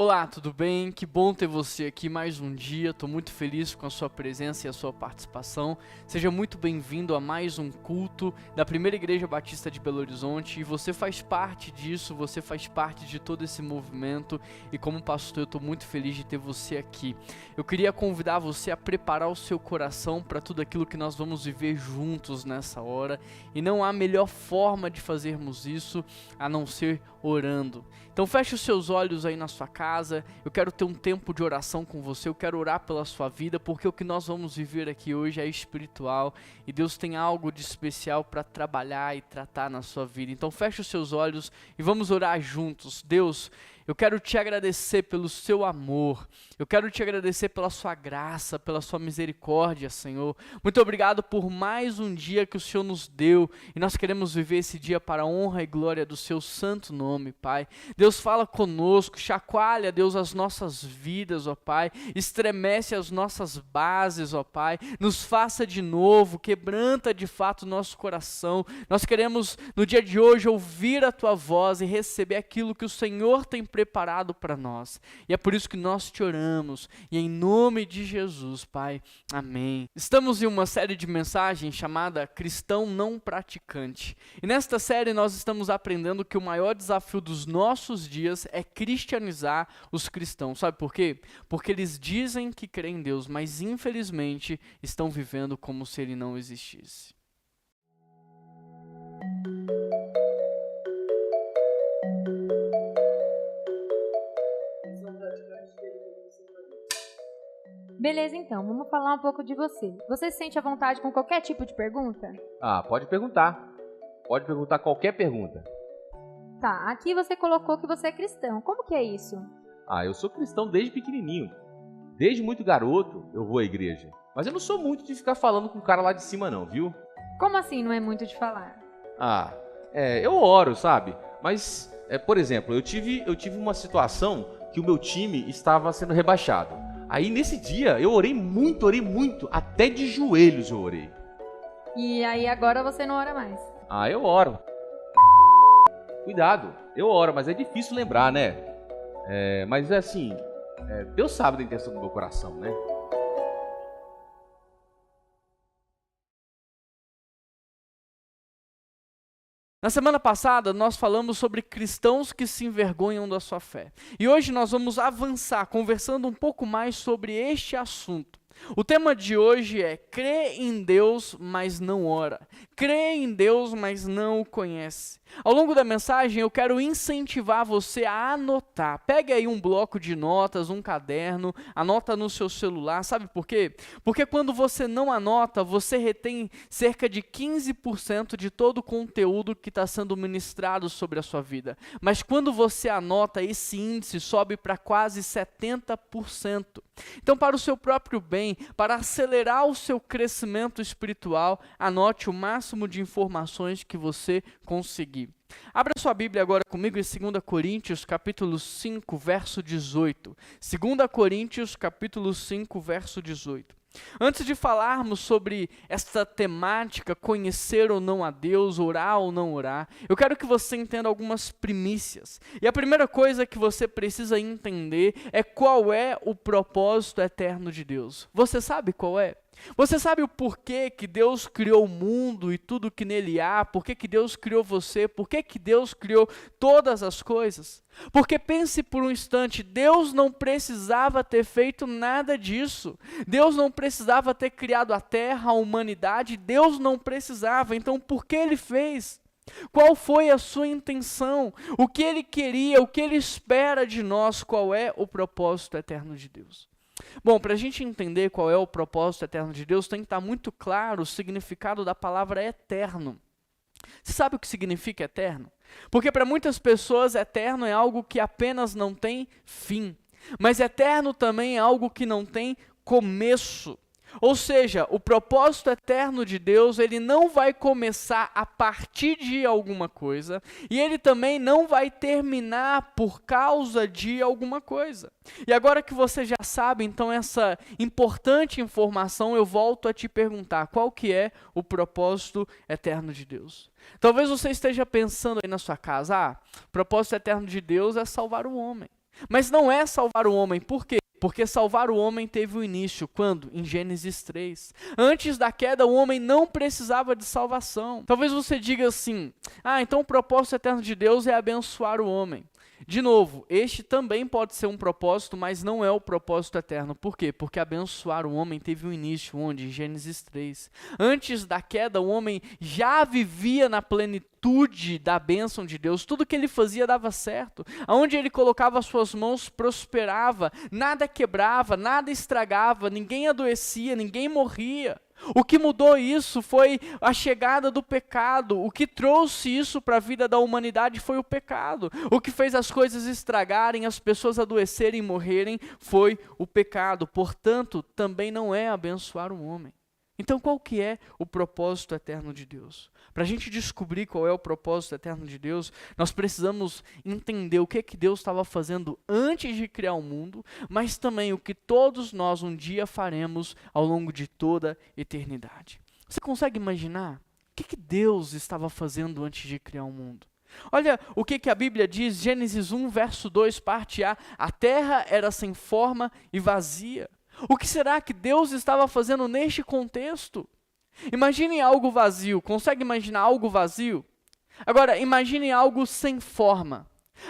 Olá, tudo bem? Que bom ter você aqui mais um dia. Estou muito feliz com a sua presença e a sua participação. Seja muito bem-vindo a mais um culto da Primeira Igreja Batista de Belo Horizonte. E você faz parte disso, você faz parte de todo esse movimento. E como pastor, eu estou muito feliz de ter você aqui. Eu queria convidar você a preparar o seu coração para tudo aquilo que nós vamos viver juntos nessa hora. E não há melhor forma de fazermos isso a não ser orando. Então feche os seus olhos aí na sua casa, eu quero ter um tempo de oração com você, eu quero orar pela sua vida, porque o que nós vamos viver aqui hoje é espiritual e Deus tem algo de especial para trabalhar e tratar na sua vida. Então feche os seus olhos e vamos orar juntos. Deus, eu quero te agradecer pelo seu amor, eu quero te agradecer pela sua graça, pela sua misericórdia, Senhor. Muito obrigado por mais um dia que o Senhor nos deu e nós queremos viver esse dia para a honra e glória do seu santo nome, Pai. Deus, fala conosco, chacoalha, Deus, as nossas vidas, ó Pai, estremece as nossas bases, ó Pai, nos faça de novo, quebranta de fato o nosso coração. Nós queremos no dia de hoje ouvir a tua voz e receber aquilo que o Senhor tem preparado para nós, e é por isso que nós te oramos, e em nome de Jesus, Pai, amém. Estamos em uma série de mensagens chamada Cristão Não Praticante, e nesta série nós estamos aprendendo que o maior desafio dos nossos dias é cristianizar os cristãos. Sabe por quê? Porque eles dizem que creem em Deus, mas infelizmente estão vivendo como se ele não existisse. Beleza, então, vamos falar um pouco de você. Você se sente à vontade com qualquer tipo de pergunta? Pode perguntar. Pode perguntar qualquer pergunta. Tá, aqui você colocou que você é cristão. Como que é isso? Eu sou cristão desde pequenininho. Desde muito garoto eu vou à igreja. Mas eu não sou muito de ficar falando com o cara lá de cima não, viu? Como assim não é muito de falar? Eu oro, sabe? Mas, por exemplo, eu tive uma situação que o meu time estava sendo rebaixado. Aí nesse dia eu orei muito, até de joelhos eu orei. E aí agora você não ora mais? Eu oro. Cuidado, eu oro, mas é difícil lembrar, né? Mas é assim, Deus sabe da intenção do meu coração, né? Na semana passada, nós falamos sobre cristãos que se envergonham da sua fé. E hoje nós vamos avançar, conversando um pouco mais sobre este assunto. O tema de hoje é crê em Deus, mas não ora. Crê em Deus, mas não o conhece. Ao longo da mensagem, eu quero incentivar você a anotar. Pegue aí um bloco de notas, um caderno, anota no seu celular. Sabe por quê? Porque quando você não anota, você retém cerca de 15% de todo o conteúdo que está sendo ministrado sobre a sua vida. Mas quando você anota, esse índice sobe para quase 70%. Então, para o seu próprio bem, para acelerar o seu crescimento espiritual, anote o máximo de informações que você conseguir. Abra sua Bíblia agora comigo em 2 Coríntios, capítulo 5, verso 18. 2 Coríntios, capítulo 5, verso 18. Antes de falarmos sobre esta temática, conhecer ou não a Deus, orar ou não orar, eu quero que você entenda algumas primícias. E a primeira coisa que você precisa entender é qual é o propósito eterno de Deus. Você sabe qual é? Você sabe o porquê que Deus criou o mundo e tudo que nele há? Porquê que Deus criou você? Porquê que Deus criou todas as coisas? Porque pense por um instante, Deus não precisava ter feito nada disso. Deus não precisava ter criado a terra, a humanidade. Deus não precisava. Então, por que Ele fez? Qual foi a sua intenção? O que Ele queria? O que Ele espera de nós? Qual é o propósito eterno de Deus? Bom, para a gente entender qual é o propósito eterno de Deus, tem que estar muito claro o significado da palavra eterno. Você sabe o que significa eterno? Porque para muitas pessoas, eterno é algo que apenas não tem fim. Mas eterno também é algo que não tem começo. Ou seja, o propósito eterno de Deus, ele não vai começar a partir de alguma coisa, e ele também não vai terminar por causa de alguma coisa. E agora que você já sabe, então, essa importante informação, eu volto a te perguntar, qual que é o propósito eterno de Deus? Talvez você esteja pensando aí na sua casa, o propósito eterno de Deus é salvar o homem. Mas não é salvar o homem, por quê? Porque salvar o homem teve o início, quando? Em Gênesis 3. Antes da queda, o homem não precisava de salvação. Talvez você diga assim, então o propósito eterno de Deus é abençoar o homem. De novo, este também pode ser um propósito, mas não é o propósito eterno. Por quê? Porque abençoar o homem teve um início, onde? Em Gênesis 3. Antes da queda, o homem já vivia na plenitude da bênção de Deus. Tudo que ele fazia dava certo. Aonde ele colocava as suas mãos, prosperava. Nada quebrava, nada estragava, ninguém adoecia, ninguém morria. O que mudou isso foi a chegada do pecado. O que trouxe isso para a vida da humanidade foi o pecado. O que fez as coisas estragarem, as pessoas adoecerem e morrerem, foi o pecado. Portanto, também não é abençoar o homem. Então, qual que é o propósito eterno de Deus? Para a gente descobrir qual é o propósito eterno de Deus, nós precisamos entender o que Deus estava fazendo antes de criar o mundo, mas também o que todos nós um dia faremos ao longo de toda a eternidade. Você consegue imaginar o que Deus estava fazendo antes de criar o mundo? Olha o que a Bíblia diz, Gênesis 1, verso 2, parte A. A terra era sem forma e vazia. O que será que Deus estava fazendo neste contexto? Imagine algo vazio. Consegue imaginar algo vazio? Agora, imagine algo sem forma.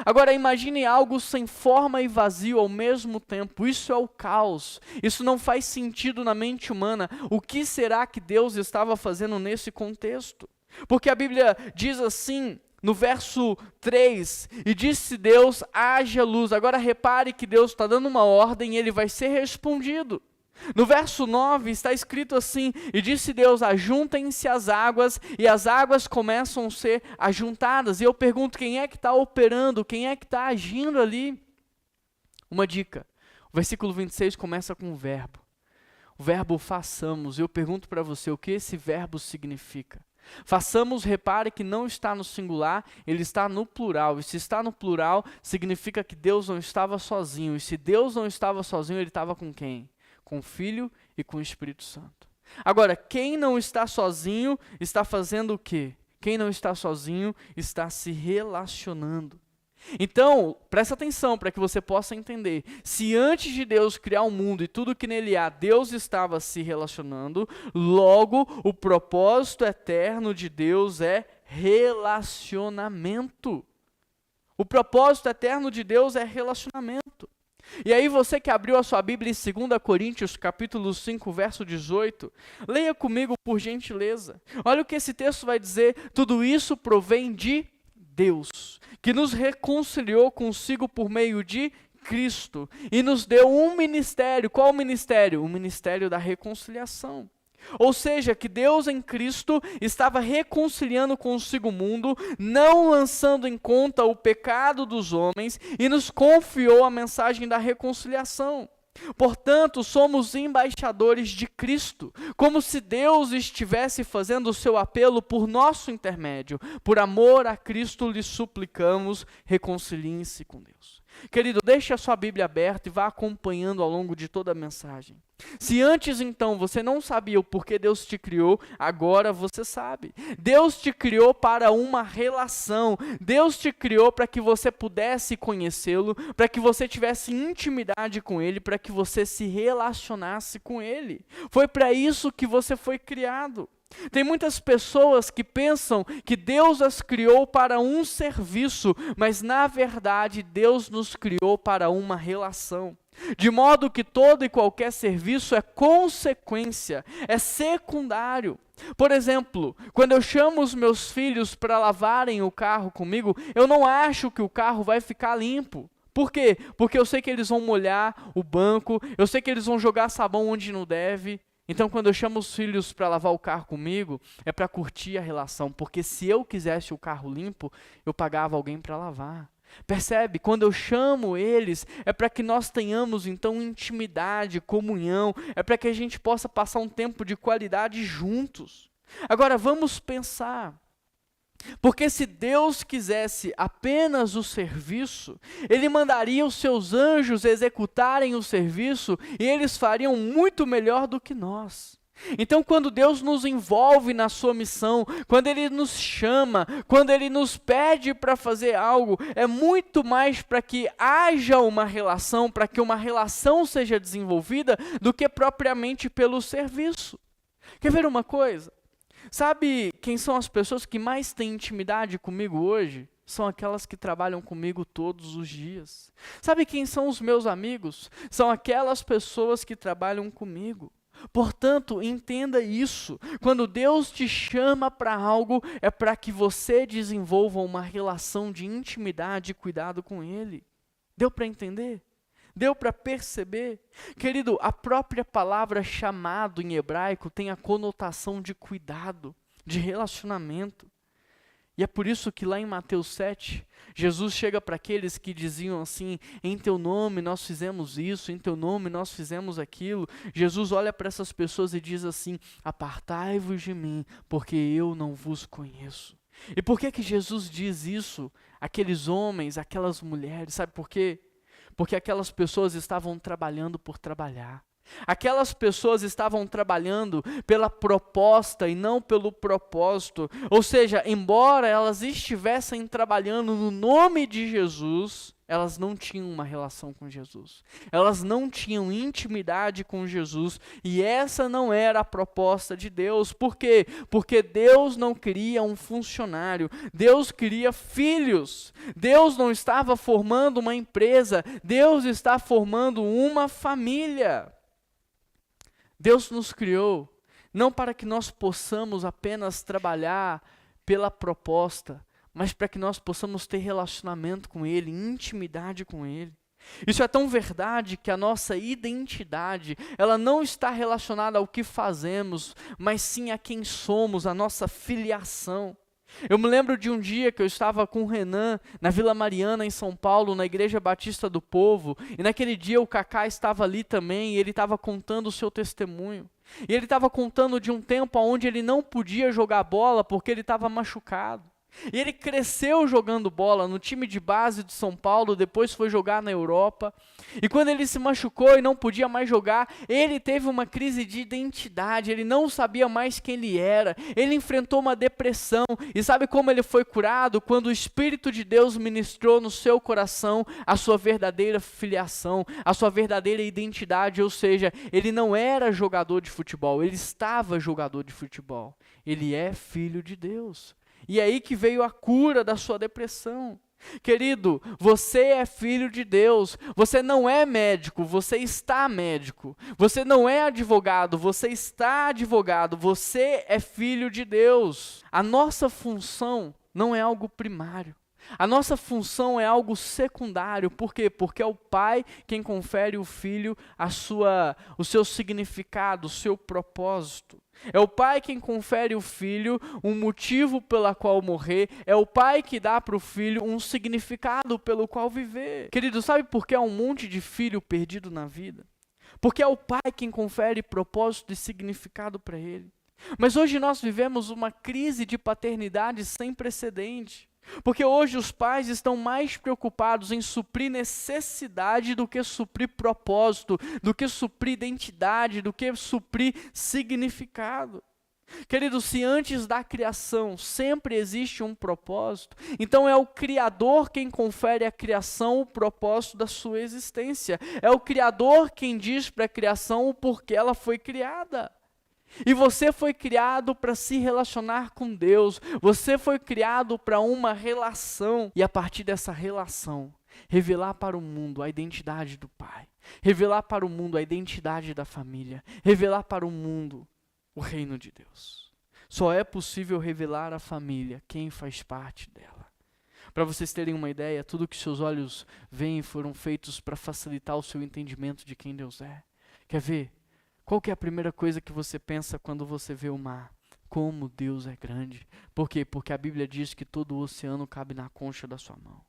Agora, imagine algo sem forma e vazio ao mesmo tempo. Isso é o caos. Isso não faz sentido na mente humana. O que será que Deus estava fazendo nesse contexto? Porque a Bíblia diz assim, no verso 3, e disse Deus, haja luz. Agora repare que Deus está dando uma ordem e ele vai ser respondido. No verso 9 está escrito assim, e disse Deus, ajuntem-se as águas, e as águas começam a ser ajuntadas. E eu pergunto, quem é que está operando, quem é que está agindo ali? Uma dica, o versículo 26 começa com um verbo. O verbo façamos. Eu pergunto para você, o que esse verbo significa? Façamos, repare que não está no singular, ele está no plural. E se está no plural, significa que Deus não estava sozinho. E se Deus não estava sozinho, ele estava com quem? Com o Filho e com o Espírito Santo. Agora, quem não está sozinho, está fazendo o quê? Quem não está sozinho, está se relacionando. Então, presta atenção para que você possa entender. Se antes de Deus criar o mundo e tudo que nele há, Deus estava se relacionando, logo o propósito eterno de Deus é relacionamento. O propósito eterno de Deus é relacionamento. E aí você que abriu a sua Bíblia em 2 Coríntios, capítulo 5, verso 18, leia comigo por gentileza. Olha o que esse texto vai dizer, tudo isso provém de Deus, que nos reconciliou consigo por meio de Cristo e nos deu um ministério. Qual o ministério? O ministério da reconciliação. Ou seja, que Deus em Cristo estava reconciliando consigo o mundo, não lançando em conta o pecado dos homens e nos confiou a mensagem da reconciliação. Portanto, somos embaixadores de Cristo, como se Deus estivesse fazendo o seu apelo por nosso intermédio. Por amor a Cristo lhe suplicamos, reconciliem-se com Deus. Querido, deixe a sua Bíblia aberta e vá acompanhando ao longo de toda a mensagem. Se antes então você não sabia o porquê Deus te criou, agora você sabe. Deus te criou para uma relação. Deus te criou para que você pudesse conhecê-lo, para que você tivesse intimidade com Ele, para que você se relacionasse com Ele. Foi para isso que você foi criado. Tem muitas pessoas que pensam que Deus as criou para um serviço, mas na verdade Deus nos criou para uma relação. De modo que todo e qualquer serviço é consequência, é secundário. Por exemplo, quando eu chamo os meus filhos para lavarem o carro comigo, eu não acho que o carro vai ficar limpo. Por quê? Porque eu sei que eles vão molhar o banco, eu sei que eles vão jogar sabão onde não deve. Então, quando eu chamo os filhos para lavar o carro comigo, é para curtir a relação, porque se eu quisesse o carro limpo, eu pagava alguém para lavar. Percebe? Quando eu chamo eles, é para que nós tenhamos então intimidade, comunhão, é para que a gente possa passar um tempo de qualidade juntos. Agora, vamos pensar. Porque se Deus quisesse apenas o serviço, Ele mandaria os seus anjos executarem o serviço e eles fariam muito melhor do que nós. Então, quando Deus nos envolve na sua missão, quando Ele nos chama, quando Ele nos pede para fazer algo, é muito mais para que haja uma relação, para que uma relação seja desenvolvida, do que propriamente pelo serviço. Quer ver uma coisa? Sabe quem são as pessoas que mais têm intimidade comigo hoje? São aquelas que trabalham comigo todos os dias. Sabe quem são os meus amigos? São aquelas pessoas que trabalham comigo. Portanto, entenda isso. Quando Deus te chama para algo, é para que você desenvolva uma relação de intimidade e cuidado com Ele. Deu para entender? Deu para perceber? Querido, a própria palavra chamado em hebraico tem a conotação de cuidado, de relacionamento. E é por isso que lá em Mateus 7, Jesus chega para aqueles que diziam assim: em teu nome nós fizemos isso, em teu nome nós fizemos aquilo. Jesus olha para essas pessoas e diz assim: apartai-vos de mim, porque eu não vos conheço. E por que Jesus diz isso? Aqueles homens, aquelas mulheres, sabe por quê? Porque aquelas pessoas estavam trabalhando por trabalhar. Aquelas pessoas estavam trabalhando pela proposta e não pelo propósito. Ou seja, embora elas estivessem trabalhando no nome de Jesus, elas não tinham uma relação com Jesus. Elas não tinham intimidade com Jesus. E essa não era a proposta de Deus. Por quê? Porque Deus não queria um funcionário. Deus queria filhos. Deus não estava formando uma empresa. Deus está formando uma família. Deus nos criou não para que nós possamos apenas trabalhar pela proposta, mas para que nós possamos ter relacionamento com Ele, intimidade com Ele. Isso é tão verdade que a nossa identidade, ela não está relacionada ao que fazemos, mas sim a quem somos, a nossa filiação. Eu me lembro de um dia que eu estava com o Renan na Vila Mariana, em São Paulo, na Igreja Batista do Povo, e naquele dia o Cacá estava ali também, e ele estava contando o seu testemunho. E ele estava contando de um tempo onde ele não podia jogar bola porque ele estava machucado. E ele cresceu jogando bola no time de base de São Paulo, depois foi jogar na Europa. E quando ele se machucou e não podia mais jogar, ele teve uma crise de identidade, ele não sabia mais quem ele era, ele enfrentou uma depressão. E sabe como ele foi curado? Quando o Espírito de Deus ministrou no seu coração a sua verdadeira filiação, a sua verdadeira identidade, ou seja, ele não era jogador de futebol, ele estava jogador de futebol. Ele é filho de Deus. E é aí que veio a cura da sua depressão. Querido, você é filho de Deus, você não é médico, você está médico. Você não é advogado, você está advogado, você é filho de Deus. A nossa função não é algo primário. A nossa função é algo secundário. Por quê? Porque é o Pai quem confere ao Filho o seu significado, o seu propósito. É o Pai quem confere ao Filho um motivo pela qual morrer. É o Pai que dá para o Filho um significado pelo qual viver. Querido, sabe por que há um monte de filho perdido na vida? Porque é o Pai quem confere propósito e significado para ele. Mas hoje nós vivemos uma crise de paternidade sem precedente. Porque hoje os pais estão mais preocupados em suprir necessidade do que suprir propósito, do que suprir identidade, do que suprir significado. Querido, se antes da criação sempre existe um propósito, então é o Criador quem confere à criação o propósito da sua existência. É o Criador quem diz para a criação o porquê ela foi criada. E você foi criado para se relacionar com Deus, você foi criado para uma relação, e a partir dessa relação, revelar para o mundo a identidade do Pai, revelar para o mundo a identidade da família, revelar para o mundo o reino de Deus. Só é possível revelar à família quem faz parte dela. Para vocês terem uma ideia, tudo que seus olhos veem foram feitos para facilitar o seu entendimento de quem Deus é. Quer ver? Qual que é a primeira coisa que você pensa quando você vê o mar? Como Deus é grande. Por quê? Porque a Bíblia diz que todo o oceano cabe na concha da sua mão.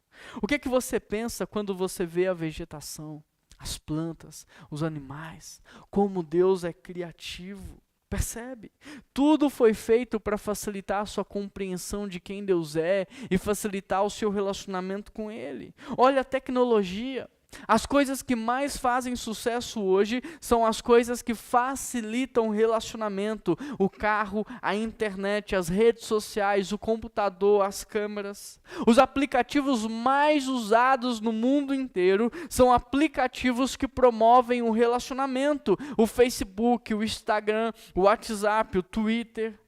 O que é que você pensa quando você vê a vegetação, as plantas, os animais? Como Deus é criativo. Percebe? Tudo foi feito para facilitar a sua compreensão de quem Deus é e facilitar o seu relacionamento com Ele. Olha a tecnologia. As coisas que mais fazem sucesso hoje são as coisas que facilitam o relacionamento. O carro, a internet, as redes sociais, o computador, as câmeras. Os aplicativos mais usados no mundo inteiro são aplicativos que promovem o relacionamento. O Facebook, o Instagram, o WhatsApp, o Twitter.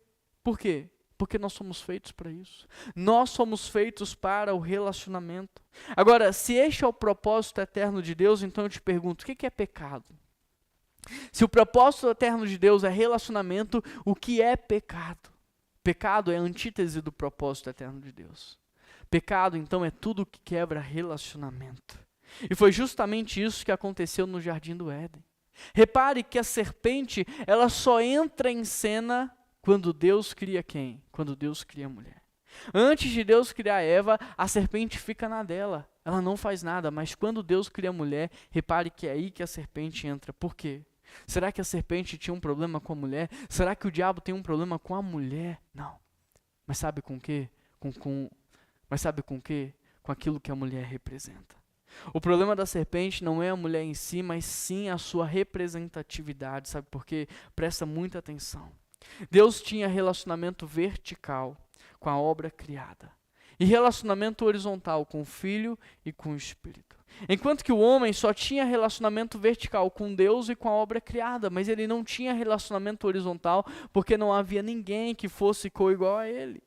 Por quê? Porque nós somos feitos para isso. Nós somos feitos para o relacionamento. Agora, se este é o propósito eterno de Deus, então eu te pergunto, o que é pecado? Se o propósito eterno de Deus é relacionamento, o que é pecado? Pecado é a antítese do propósito eterno de Deus. Pecado, então, é tudo que quebra relacionamento. E foi justamente isso que aconteceu no Jardim do Éden. Repare que a serpente, ela só entra em cena quando Deus cria quem? Quando Deus cria a mulher. Antes de Deus criar Eva, a serpente fica na dela. Ela não faz nada, mas quando Deus cria a mulher, repare que é aí que a serpente entra. Por quê? Será que a serpente tinha um problema com a mulher? Será que o diabo tem um problema com a mulher? Não. Mas sabe com o quê? Mas sabe com o quê? Com aquilo que a mulher representa. O problema da serpente não é a mulher em si, mas sim a sua representatividade. Sabe por quê? Presta muita atenção. Deus tinha relacionamento vertical com a obra criada e relacionamento horizontal com o Filho e com o Espírito. Enquanto que o homem só tinha relacionamento vertical com Deus e com a obra criada, mas ele não tinha relacionamento horizontal porque não havia ninguém que fosse coigual a ele.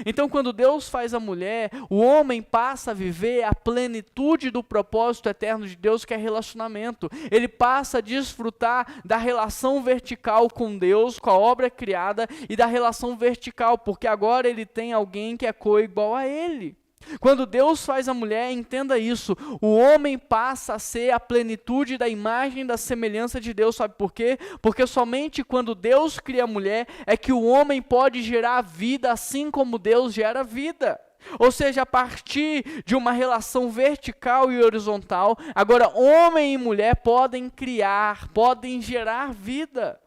Então, quando Deus faz a mulher, o homem passa a viver a plenitude do propósito eterno de Deus, que é relacionamento. Ele passa a desfrutar da relação vertical com Deus, com a obra criada, e da relação vertical, porque agora ele tem alguém que é coigual a ele. Quando Deus faz a mulher, entenda isso, o homem passa a ser a plenitude da imagem da semelhança de Deus, sabe por quê? Porque somente quando Deus cria a mulher é que o homem pode gerar vida assim como Deus gera vida. Ou seja, a partir de uma relação vertical e horizontal, agora homem e mulher podem criar, podem gerar vida.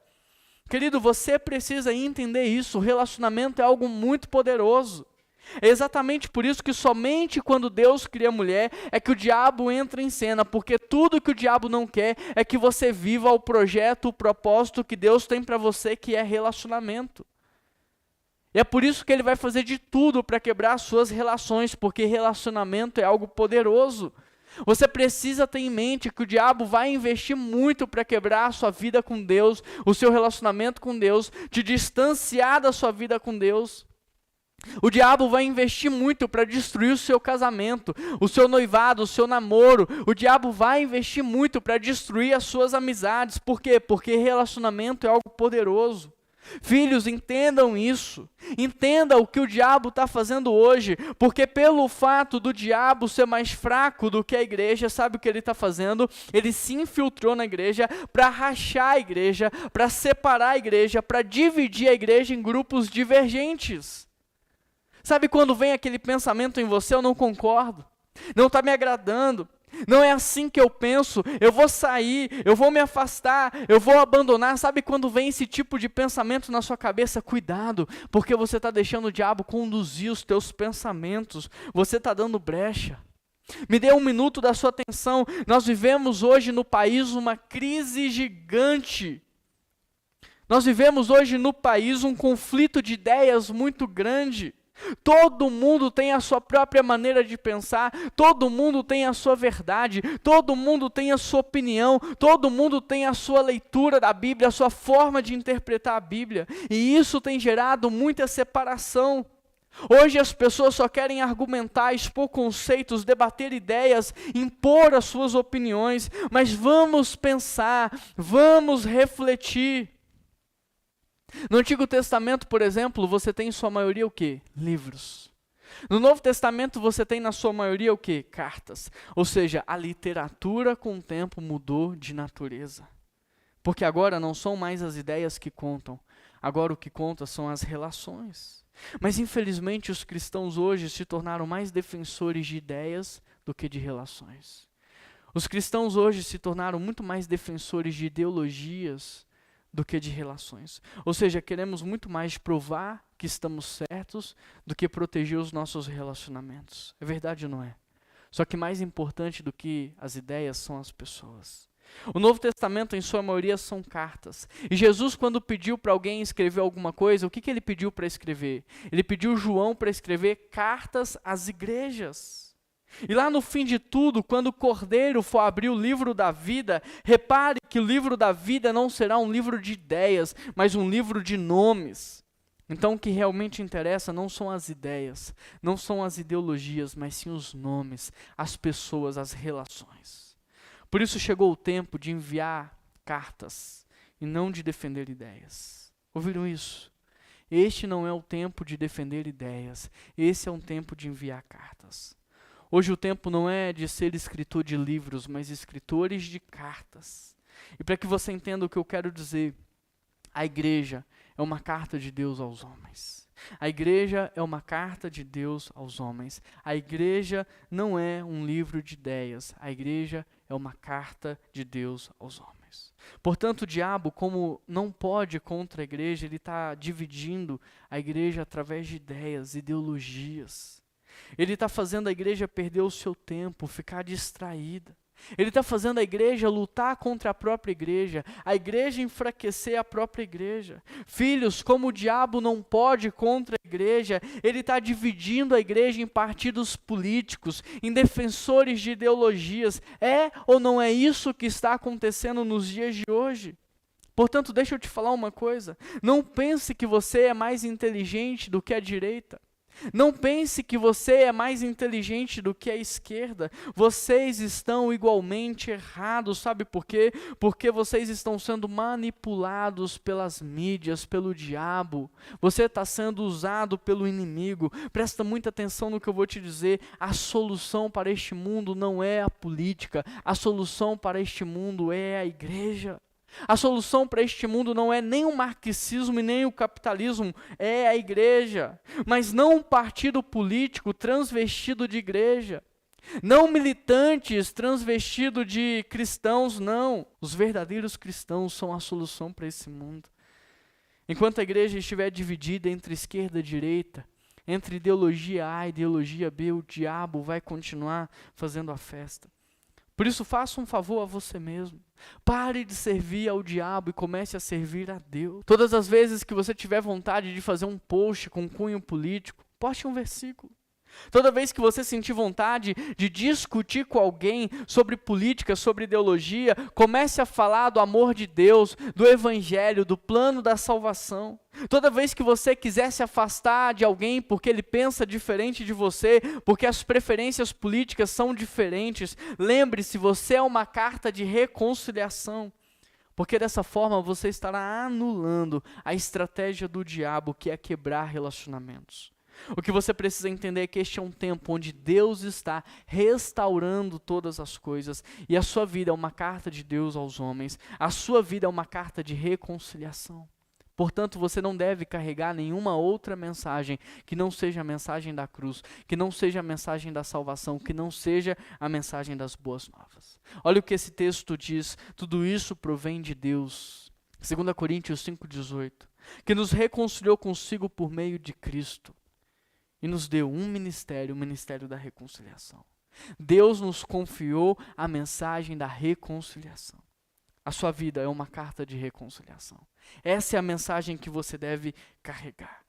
Querido, você precisa entender isso, o relacionamento é algo muito poderoso. É exatamente por isso que somente quando Deus cria a mulher é que o diabo entra em cena, porque tudo que o diabo não quer é que você viva o projeto, o propósito que Deus tem para você, que é relacionamento. E é por isso que ele vai fazer de tudo para quebrar as suas relações, porque relacionamento é algo poderoso. Você precisa ter em mente que o diabo vai investir muito para quebrar a sua vida com Deus, o seu relacionamento com Deus, te distanciar da sua vida com Deus. O diabo vai investir muito para destruir o seu casamento, o seu noivado, o seu namoro. O diabo vai investir muito para destruir as suas amizades. Por quê? Porque relacionamento é algo poderoso. Filhos, entendam isso. Entenda o que o diabo está fazendo hoje. Porque pelo fato do diabo ser mais fraco do que a igreja, sabe o que ele está fazendo? Ele se infiltrou na igreja para rachar a igreja, para separar a igreja, para dividir a igreja em grupos divergentes. Sabe quando vem aquele pensamento em você, eu não concordo, não está me agradando, não é assim que eu penso, eu vou sair, eu vou me afastar, eu vou abandonar. Sabe quando vem esse tipo de pensamento na sua cabeça? Cuidado, porque você está deixando o diabo conduzir os teus pensamentos, você está dando brecha. Me dê um minuto da sua atenção. Nós vivemos hoje no país uma crise gigante. Nós vivemos hoje no país um conflito de ideias muito grande. Todo mundo tem a sua própria maneira de pensar, todo mundo tem a sua verdade, todo mundo tem a sua opinião, todo mundo tem a sua leitura da Bíblia, a sua forma de interpretar a Bíblia, e isso tem gerado muita separação. Hoje as pessoas só querem argumentar, expor conceitos, debater ideias, impor as suas opiniões, mas vamos pensar, vamos refletir. No Antigo Testamento, por exemplo, você tem em sua maioria o quê? Livros. No Novo Testamento você tem na sua maioria o quê? Cartas. Ou seja, a literatura com o tempo mudou de natureza. Porque agora não são mais as ideias que contam, agora o que conta são as relações. Mas infelizmente os cristãos hoje se tornaram mais defensores de ideias do que de relações. Os cristãos hoje se tornaram muito mais defensores de ideologias do que de relações. Ou seja, queremos muito mais provar que estamos certos do que proteger os nossos relacionamentos. É verdade ou não é? Só que mais importante do que as ideias são as pessoas. O Novo Testamento, em sua maioria, são cartas. E Jesus, quando pediu para alguém escrever alguma coisa, o que ele pediu para escrever? Ele pediu João para escrever cartas às igrejas. E lá no fim de tudo, quando o Cordeiro for abrir o livro da vida, repare que o livro da vida não será um livro de ideias, mas um livro de nomes. Então o que realmente interessa não são as ideias, não são as ideologias, mas sim os nomes, as pessoas, as relações. Por isso chegou o tempo de enviar cartas e não de defender ideias. Ouviram isso? Este não é o tempo de defender ideias, esse é um tempo de enviar cartas. Hoje o tempo não é de ser escritor de livros, mas escritores de cartas. E para que você entenda o que eu quero dizer, a igreja é uma carta de Deus aos homens. A igreja é uma carta de Deus aos homens. A igreja não é um livro de ideias. A igreja é uma carta de Deus aos homens. Portanto, o diabo, como não pode contra a igreja, ele está dividindo a igreja através de ideias, ideologias. Ele está fazendo a igreja perder o seu tempo, ficar distraída. Ele está fazendo a igreja lutar contra a própria igreja, a igreja enfraquecer a própria igreja. Filhos, como o diabo não pode contra a igreja, ele está dividindo a igreja em partidos políticos, em defensores de ideologias. É ou não é isso que está acontecendo nos dias de hoje? Portanto, deixa eu te falar uma coisa. Não pense que você é mais inteligente do que a direita. Não pense que você é mais inteligente do que a esquerda. Vocês estão igualmente errados. Sabe por quê? Porque vocês estão sendo manipulados pelas mídias, pelo diabo. Você está sendo usado pelo inimigo. Presta muita atenção no que eu vou te dizer. A solução para este mundo não é a política. A solução para este mundo é a igreja. A solução para este mundo não é nem o marxismo e nem o capitalismo, é a igreja. Mas não um partido político transvestido de igreja. Não militantes transvestidos de cristãos, não. Os verdadeiros cristãos são a solução para esse mundo. Enquanto a igreja estiver dividida entre esquerda e direita, entre ideologia A e ideologia B, o diabo vai continuar fazendo a festa. Por isso, faça um favor a você mesmo. Pare de servir ao diabo e comece a servir a Deus. Todas as vezes que você tiver vontade de fazer um post com cunho político, poste um versículo. Toda vez que você sentir vontade de discutir com alguém sobre política, sobre ideologia, comece a falar do amor de Deus, do evangelho, do plano da salvação. Toda vez que você quiser se afastar de alguém porque ele pensa diferente de você, porque as preferências políticas são diferentes, lembre-se, você é uma carta de reconciliação. Porque dessa forma você estará anulando a estratégia do diabo, que é quebrar relacionamentos. O que você precisa entender é que este é um tempo onde Deus está restaurando todas as coisas e a sua vida é uma carta de Deus aos homens, a sua vida é uma carta de reconciliação. Portanto, você não deve carregar nenhuma outra mensagem que não seja a mensagem da cruz, que não seja a mensagem da salvação, que não seja a mensagem das boas novas. Olha o que esse texto diz, tudo isso provém de Deus. 2 Coríntios 5,18, que nos reconciliou consigo por meio de Cristo. E nos deu um ministério, o ministério da reconciliação. Deus nos confiou a mensagem da reconciliação. A sua vida é uma carta de reconciliação. Essa é a mensagem que você deve carregar.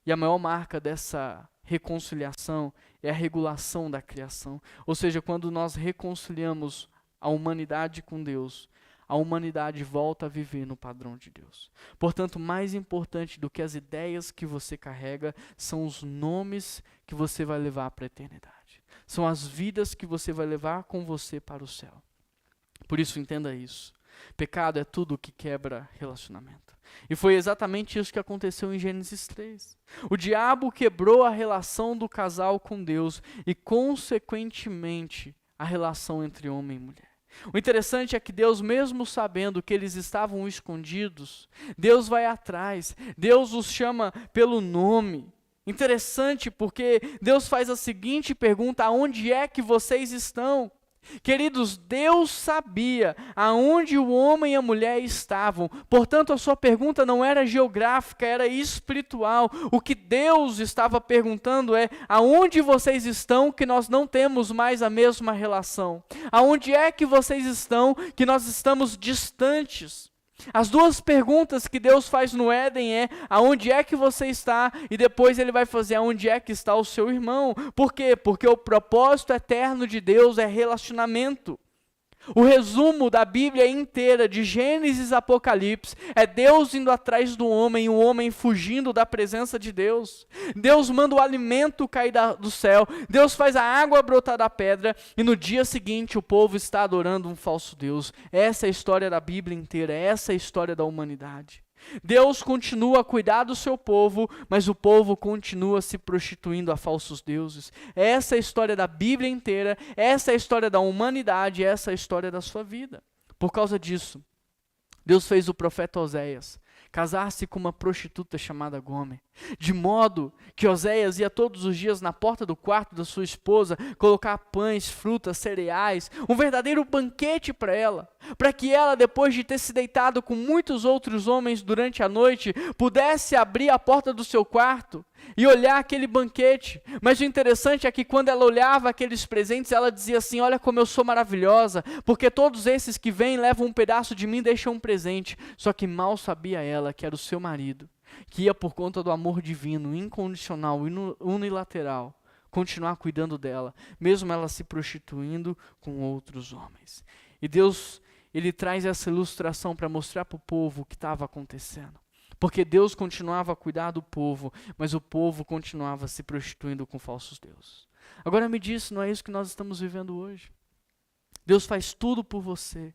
E a maior marca dessa reconciliação é a regulação da criação. Ou seja, quando nós reconciliamos a humanidade com Deus, a humanidade volta a viver no padrão de Deus. Portanto, mais importante do que as ideias que você carrega são os nomes que você vai levar para a eternidade. São as vidas que você vai levar com você para o céu. Por isso, entenda isso. Pecado é tudo que quebra relacionamento. E foi exatamente isso que aconteceu em Gênesis 3. O diabo quebrou a relação do casal com Deus e, consequentemente, a relação entre homem e mulher. O interessante é que Deus, mesmo sabendo que eles estavam escondidos, Deus vai atrás, Deus os chama pelo nome. Interessante porque Deus faz a seguinte pergunta: aonde é que vocês estão? Queridos, Deus sabia aonde o homem e a mulher estavam. Portanto, a sua pergunta não era geográfica, era espiritual. O que Deus estava perguntando é: aonde vocês estão que nós não temos mais a mesma relação? Aonde é que vocês estão que nós estamos distantes? As duas perguntas que Deus faz no Éden é: aonde é que você está? E depois ele vai fazer: aonde é que está o seu irmão? Por quê? Porque o propósito eterno de Deus é relacionamento. O resumo da Bíblia inteira, de Gênesis a Apocalipse, é Deus indo atrás do homem e o homem fugindo da presença de Deus. Deus manda o alimento cair do céu, Deus faz a água brotar da pedra e no dia seguinte o povo está adorando um falso Deus. Essa é a história da Bíblia inteira, essa é a história da humanidade. Deus continua a cuidar do seu povo, mas o povo continua se prostituindo a falsos deuses. Essa é a história da Bíblia inteira, essa é a história da humanidade, essa é a história da sua vida. Por causa disso, Deus fez o profeta Oséias casar-se com uma prostituta chamada Gomer, de modo que Oséias ia todos os dias na porta do quarto da sua esposa colocar pães, frutas, cereais, um verdadeiro banquete para ela, para que ela, depois de ter se deitado com muitos outros homens durante a noite, pudesse abrir a porta do seu quarto e olhar aquele banquete. Mas o interessante é que quando ela olhava aqueles presentes, ela dizia assim: olha como eu sou maravilhosa, porque todos esses que vêm levam um pedaço de mim e deixam um presente. Só que mal sabia ela que era o seu marido, que ia por conta do amor divino, incondicional, unilateral, continuar cuidando dela, mesmo ela se prostituindo com outros homens. E Deus, ele traz essa ilustração para mostrar para o povo o que estava acontecendo. Porque Deus continuava a cuidar do povo, mas o povo continuava se prostituindo com falsos deuses. Agora me diz, não é isso que nós estamos vivendo hoje? Deus faz tudo por você,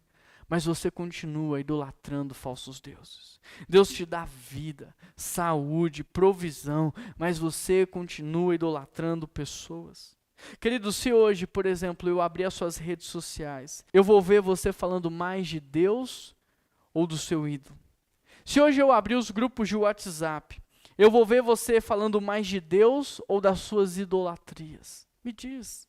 mas você continua idolatrando falsos deuses. Deus te dá vida, saúde, provisão, mas você continua idolatrando pessoas. Querido, se hoje, por exemplo, eu abrir as suas redes sociais, eu vou ver você falando mais de Deus ou do seu ídolo? Se hoje eu abrir os grupos de WhatsApp, eu vou ver você falando mais de Deus ou das suas idolatrias? Me diz.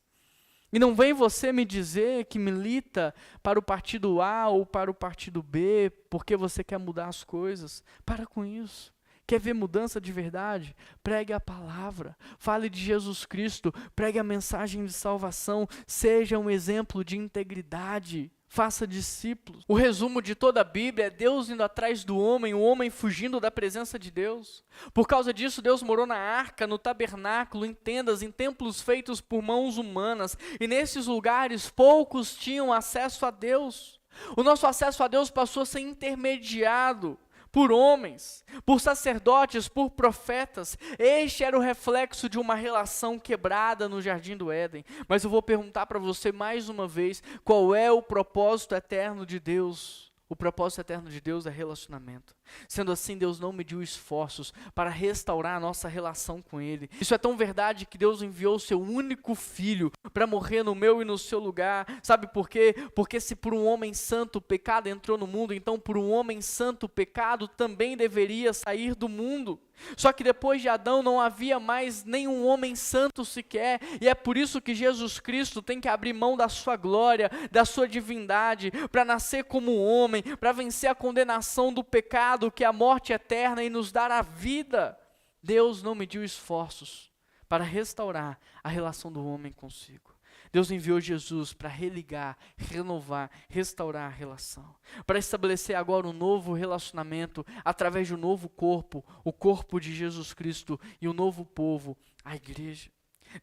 E não vem você me dizer que milita para o partido A ou para o partido B, porque você quer mudar as coisas. Para com isso. Quer ver mudança de verdade? Pregue a palavra, fale de Jesus Cristo, pregue a mensagem de salvação, seja um exemplo de integridade. Faça discípulos. O resumo de toda a Bíblia é Deus indo atrás do homem, o homem fugindo da presença de Deus. Por causa disso, Deus morou na arca, no tabernáculo, em tendas, em templos feitos por mãos humanas. E nesses lugares, poucos tinham acesso a Deus. O nosso acesso a Deus passou a ser intermediado por homens, por sacerdotes, por profetas. Este era o reflexo de uma relação quebrada no Jardim do Éden. Mas eu vou perguntar para você mais uma vez, qual é o propósito eterno de Deus? O propósito eterno de Deus é relacionamento. Sendo assim, Deus não mediu esforços para restaurar a nossa relação com Ele. Isso é tão verdade que Deus enviou o seu único filho para morrer no meu e no seu lugar. Sabe por quê? Porque se por um homem santo o pecado entrou no mundo, então por um homem santo o pecado também deveria sair do mundo. Só que depois de Adão não havia mais nenhum homem santo sequer, e é por isso que Jesus Cristo tem que abrir mão da sua glória, da sua divindade, para nascer como homem, para vencer a condenação do pecado, que é a morte eterna, e nos dar a vida. Deus não mediu esforços para restaurar a relação do homem consigo. Deus enviou Jesus para religar, renovar, restaurar a relação, para estabelecer agora um novo relacionamento através de um novo corpo, o corpo de Jesus Cristo, e um novo povo, a igreja.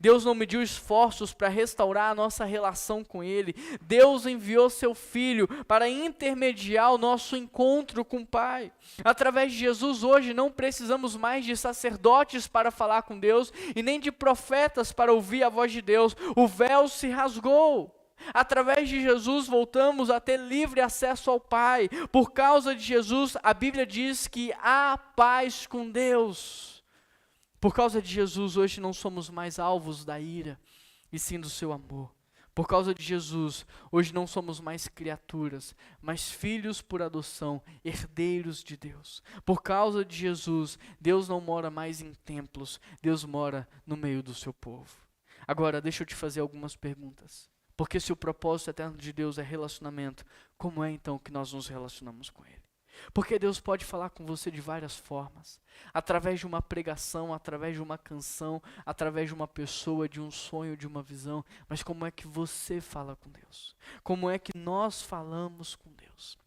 Deus não mediu esforços para restaurar a nossa relação com Ele. Deus enviou seu Filho para intermediar o nosso encontro com o Pai. Através de Jesus hoje não precisamos mais de sacerdotes para falar com Deus e nem de profetas para ouvir a voz de Deus. O véu se rasgou. Através de Jesus voltamos a ter livre acesso ao Pai. Por causa de Jesus, a Bíblia diz que há paz com Deus. Por causa de Jesus, hoje não somos mais alvos da ira, e sim do seu amor. Por causa de Jesus, hoje não somos mais criaturas, mas filhos por adoção, herdeiros de Deus. Por causa de Jesus, Deus não mora mais em templos, Deus mora no meio do seu povo. Agora, deixa eu te fazer algumas perguntas. Porque se o propósito eterno de Deus é relacionamento, como é então que nós nos relacionamos com Ele? Porque Deus pode falar com você de várias formas. Através de uma pregação, através de uma canção, através de uma pessoa, de um sonho, de uma visão. Mas como é que você fala com Deus? Como é que nós falamos com Deus?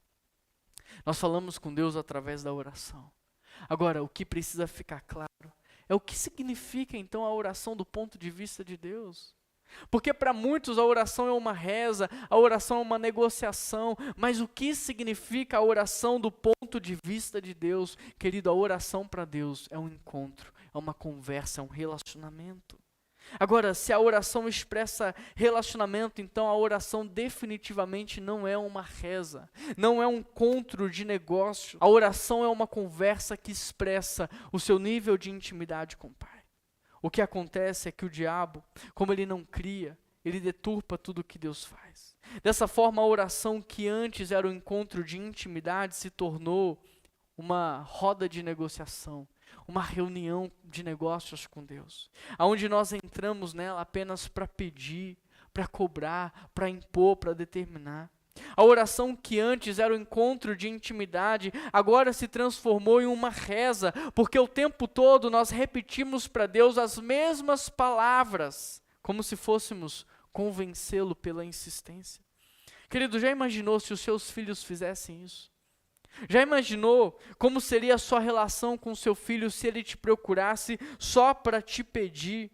Nós falamos com Deus através da oração. Agora, o que precisa ficar claro é o que significa então a oração do ponto de vista de Deus. Porque para muitos a oração é uma reza, a oração é uma negociação, mas o que significa a oração do ponto de vista de Deus? Querido, a oração para Deus é um encontro, é uma conversa, é um relacionamento. Agora, se a oração expressa relacionamento, então a oração definitivamente não é uma reza, não é um encontro de negócio. A oração é uma conversa que expressa o seu nível de intimidade com o Pai. O que acontece é que o diabo, como ele não cria, ele deturpa tudo o que Deus faz. Dessa forma, a oração que antes era um encontro de intimidade se tornou uma roda de negociação, uma reunião de negócios com Deus, onde nós entramos nela apenas para pedir, para cobrar, para impor, para determinar. A oração que antes era um encontro de intimidade, agora se transformou em uma reza, porque o tempo todo nós repetimos para Deus as mesmas palavras, como se fôssemos convencê-lo pela insistência. Querido, já imaginou se os seus filhos fizessem isso? Já imaginou como seria a sua relação com o seu filho se ele te procurasse só para te pedir?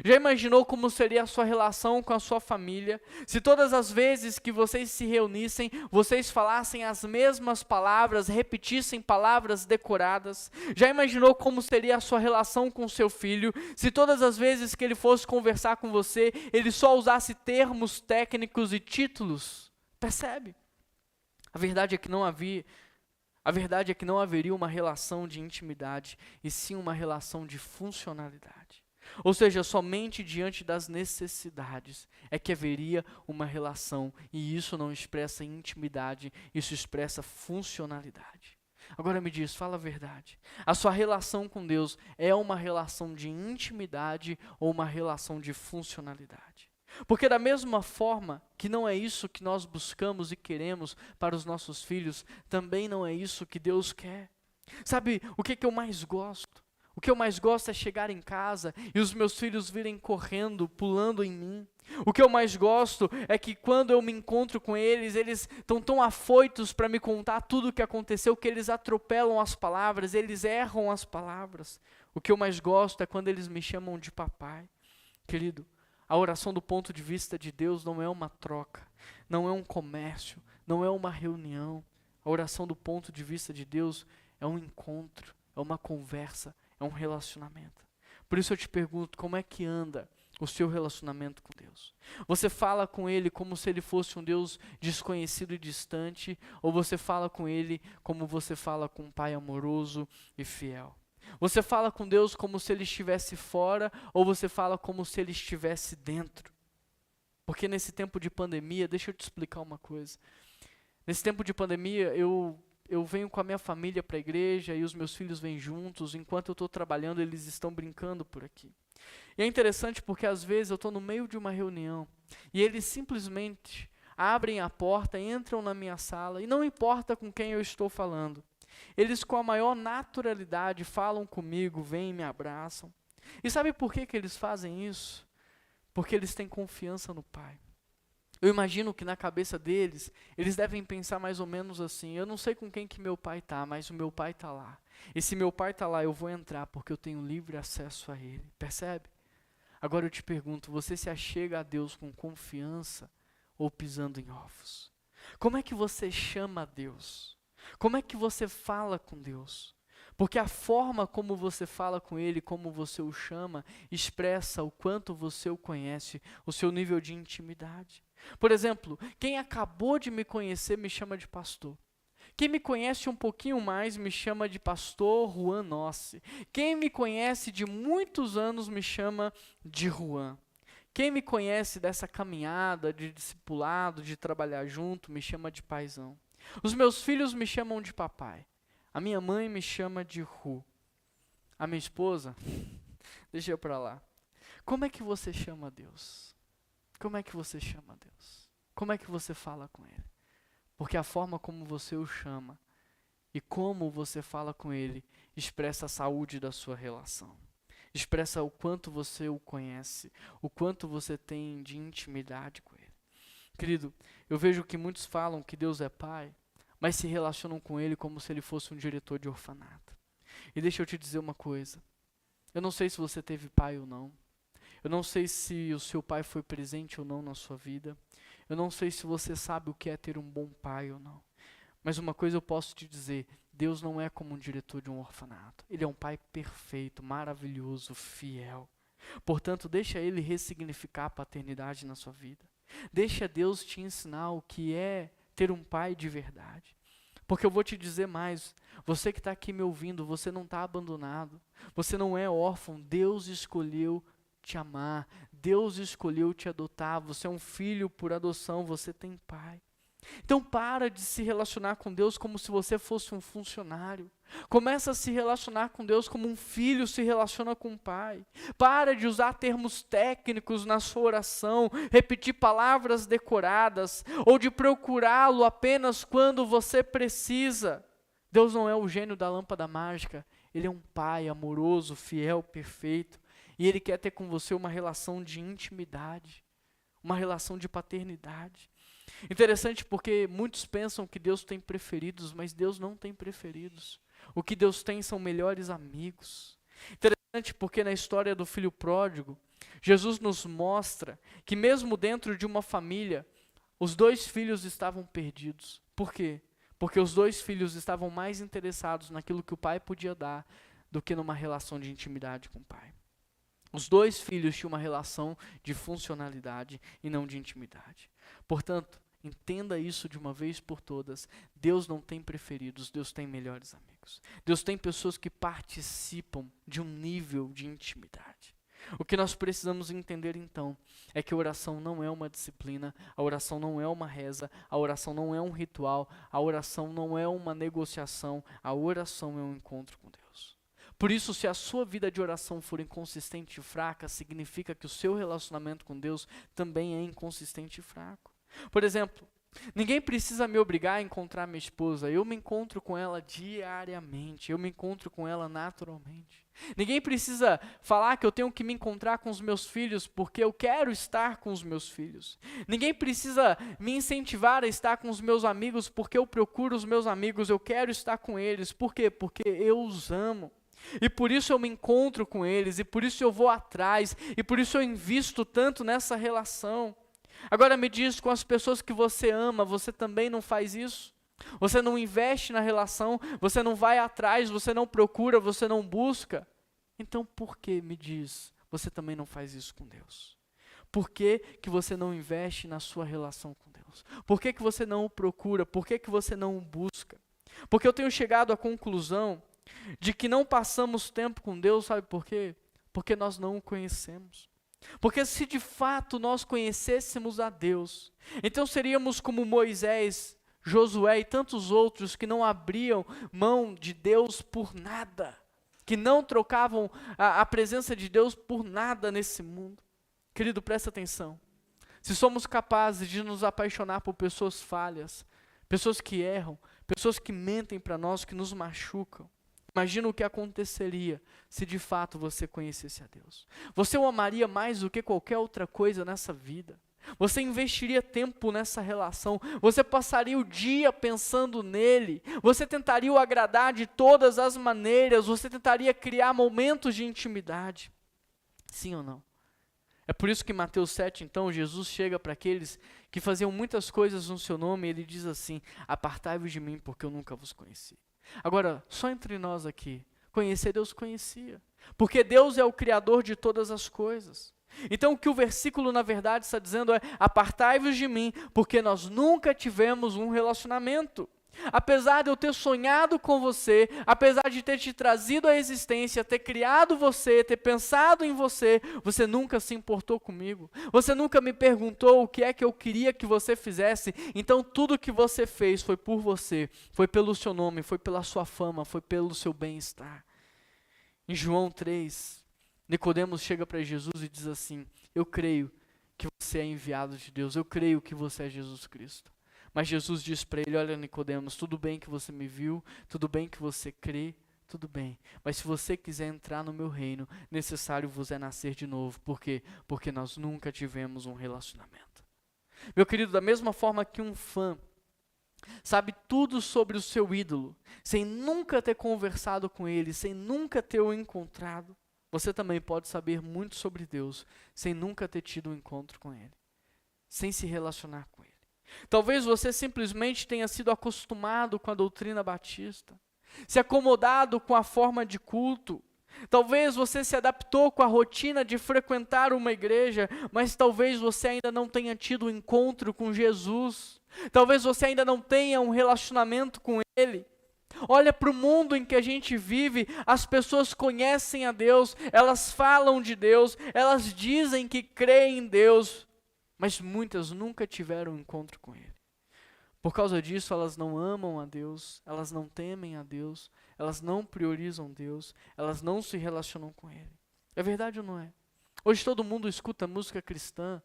Já imaginou como seria a sua relação com a sua família? Se todas as vezes que vocês se reunissem, vocês falassem as mesmas palavras, repetissem palavras decoradas? Já imaginou como seria a sua relação com o seu filho? Se todas as vezes que ele fosse conversar com você, ele só usasse termos técnicos e títulos? Percebe? A verdade é que não haveria uma relação de intimidade, e sim uma relação de funcionalidade. Ou seja, somente diante das necessidades é que haveria uma relação, e isso não expressa intimidade, isso expressa funcionalidade. Agora me diz, fala a verdade, a sua relação com Deus é uma relação de intimidade ou uma relação de funcionalidade? Porque da mesma forma que não é isso que nós buscamos e queremos para os nossos filhos, também não é isso que Deus quer. Sabe o que eu mais gosto? O que eu mais gosto é chegar em casa e os meus filhos virem correndo, pulando em mim. O que eu mais gosto é que quando eu me encontro com eles, eles estão tão afoitos para me contar tudo o que aconteceu, que eles atropelam as palavras, eles erram as palavras. O que eu mais gosto é quando eles me chamam de papai. Querido, a oração do ponto de vista de Deus não é uma troca, não é um comércio, não é uma reunião. A oração do ponto de vista de Deus é um encontro, é uma conversa, é um relacionamento. Por isso eu te pergunto, como é que anda o seu relacionamento com Deus? Você fala com Ele como se Ele fosse um Deus desconhecido e distante, ou você fala com Ele como você fala com um Pai amoroso e fiel? Você fala com Deus como se Ele estivesse fora, ou você fala como se Ele estivesse dentro? Porque nesse tempo de pandemia, deixa eu te explicar uma coisa. Nesse tempo de pandemia, eu venho com a minha família para a igreja e os meus filhos vêm juntos. Enquanto eu estou trabalhando, eles estão brincando por aqui. E é interessante porque às vezes eu estou no meio de uma reunião e eles simplesmente abrem a porta, entram na minha sala e não importa com quem eu estou falando. Eles com a maior naturalidade falam comigo, vêm e me abraçam. E sabe por que eles fazem isso? Porque eles têm confiança no Pai. Eu imagino que na cabeça deles, eles devem pensar mais ou menos assim: eu não sei com quem que meu pai está, mas o meu pai está lá. E se meu pai está lá, eu vou entrar porque eu tenho livre acesso a ele. Percebe? Agora eu te pergunto, você se achega a Deus com confiança ou pisando em ovos? Como é que você chama a Deus? Como é que você fala com Deus? Porque a forma como você fala com Ele, como você o chama, expressa o quanto você o conhece, o seu nível de intimidade. Por exemplo, quem acabou de me conhecer me chama de pastor. Quem me conhece um pouquinho mais me chama de pastor Juan Nossi. Quem me conhece de muitos anos me chama de Juan. Quem me conhece dessa caminhada de discipulado, de trabalhar junto, me chama de paizão. Os meus filhos me chamam de papai. A minha mãe me chama de Ru. A minha esposa, deixa eu para lá. Como é que você chama Deus? Como é que você chama Deus? Como é que você fala com Ele? Porque a forma como você o chama e como você fala com Ele expressa a saúde da sua relação. Expressa o quanto você o conhece, o quanto você tem de intimidade com Ele. Querido, eu vejo que muitos falam que Deus é Pai, mas se relacionam com Ele como se Ele fosse um diretor de orfanato. E deixa eu te dizer uma coisa. Eu não sei se você teve pai ou não. Eu não sei se o seu pai foi presente ou não na sua vida. Eu não sei se você sabe o que é ter um bom pai ou não. Mas uma coisa eu posso te dizer, Deus não é como um diretor de um orfanato. Ele é um pai perfeito, maravilhoso, fiel. Portanto, deixa Ele ressignificar a paternidade na sua vida. Deixa Deus te ensinar o que é ter um pai de verdade. Porque eu vou te dizer mais, você que está aqui me ouvindo, você não está abandonado. Você não é órfão, Deus escolheu te amar. Deus escolheu te adotar. Você é um filho por adoção, você tem pai. Então para de se relacionar com Deus como se você fosse um funcionário. Começa a se relacionar com Deus como um filho se relaciona com o pai. Para de usar termos técnicos na sua oração, repetir palavras decoradas, ou de procurá-lo apenas quando você precisa. Deus não é o gênio da lâmpada mágica. Ele é um pai amoroso, fiel, perfeito. E Ele quer ter com você uma relação de intimidade, uma relação de paternidade. Interessante porque muitos pensam que Deus tem preferidos, mas Deus não tem preferidos. O que Deus tem são melhores amigos. Interessante porque na história do filho pródigo, Jesus nos mostra que mesmo dentro de uma família, os dois filhos estavam perdidos. Por quê? Porque os dois filhos estavam mais interessados naquilo que o pai podia dar do que numa relação de intimidade com o pai. Os dois filhos tinham uma relação de funcionalidade e não de intimidade. Portanto, entenda isso de uma vez por todas. Deus não tem preferidos, Deus tem melhores amigos. Deus tem pessoas que participam de um nível de intimidade. O que nós precisamos entender então é que a oração não é uma disciplina, a oração não é uma reza, a oração não é um ritual, a oração não é uma negociação, a oração é um encontro com Deus. Por isso, se a sua vida de oração for inconsistente e fraca, significa que o seu relacionamento com Deus também é inconsistente e fraco. Por exemplo, ninguém precisa me obrigar a encontrar minha esposa, eu me encontro com ela diariamente, eu me encontro com ela naturalmente. Ninguém precisa falar que eu tenho que me encontrar com os meus filhos porque eu quero estar com os meus filhos. Ninguém precisa me incentivar a estar com os meus amigos porque eu procuro os meus amigos, eu quero estar com eles. Por quê? Porque eu os amo. E por isso eu me encontro com eles, e por isso eu vou atrás, e por isso eu invisto tanto nessa relação. Agora me diz, com as pessoas que você ama, você também não faz isso? Você não investe na relação, você não vai atrás, você não procura, você não busca? Então por que, me diz, você também não faz isso com Deus? Por que que você não investe na sua relação com Deus? Por que que você não o procura? Por que que você não o busca? Porque eu tenho chegado à conclusão de que não passamos tempo com Deus, sabe por quê? Porque nós não o conhecemos. Porque se de fato nós conhecêssemos a Deus, então seríamos como Moisés, Josué e tantos outros que não abriam mão de Deus por nada, que não trocavam a presença de Deus por nada nesse mundo. Querido, presta atenção. Se somos capazes de nos apaixonar por pessoas falhas, pessoas que erram, pessoas que mentem para nós, que nos machucam, imagina o que aconteceria se de fato você conhecesse a Deus. Você o amaria mais do que qualquer outra coisa nessa vida. Você investiria tempo nessa relação. Você passaria o dia pensando nele. Você tentaria o agradar de todas as maneiras. Você tentaria criar momentos de intimidade. Sim ou não? É por isso que em Mateus 7, então, Jesus chega para aqueles que faziam muitas coisas no seu nome e ele diz assim: apartai-vos de mim porque eu nunca vos conheci. Agora, só entre nós aqui, conhecer Deus conhecia, porque Deus é o Criador de todas as coisas. Então o que o versículo na verdade está dizendo é: apartai-vos de mim, porque nós nunca tivemos um relacionamento. Apesar de eu ter sonhado com você, apesar de ter te trazido à existência, ter criado você, ter pensado em você, você nunca se importou comigo. Você nunca me perguntou o que é que eu queria que você fizesse. Então tudo que você fez foi por você, foi pelo seu nome, foi pela sua fama, foi pelo seu bem-estar. Em João 3, Nicodemos chega para Jesus e diz assim: eu creio que você é enviado de Deus, eu creio que você é Jesus Cristo. Mas Jesus diz para ele, olha Nicodemos, tudo bem que você me viu, tudo bem que você crê, tudo bem. Mas se você quiser entrar no meu reino, necessário vos é nascer de novo. Por quê? Porque nós nunca tivemos um relacionamento. Meu querido, da mesma forma que um fã sabe tudo sobre o seu ídolo, sem nunca ter conversado com ele, sem nunca ter o encontrado, você também pode saber muito sobre Deus, sem nunca ter tido um encontro com ele, sem se relacionar com ele. Talvez você simplesmente tenha sido acostumado com a doutrina batista, se acomodado com a forma de culto. Talvez você se adaptou com a rotina de frequentar uma igreja, mas talvez você ainda não tenha tido um encontro com Jesus. Talvez você ainda não tenha um relacionamento com Ele. Olha para o mundo em que a gente vive, as pessoas conhecem a Deus, elas falam de Deus, elas dizem que creem em Deus, mas muitas nunca tiveram um encontro com Ele. Por causa disso, elas não amam a Deus, elas não temem a Deus, elas não priorizam Deus, elas não se relacionam com Ele. É verdade ou não é? Hoje todo mundo escuta música cristã,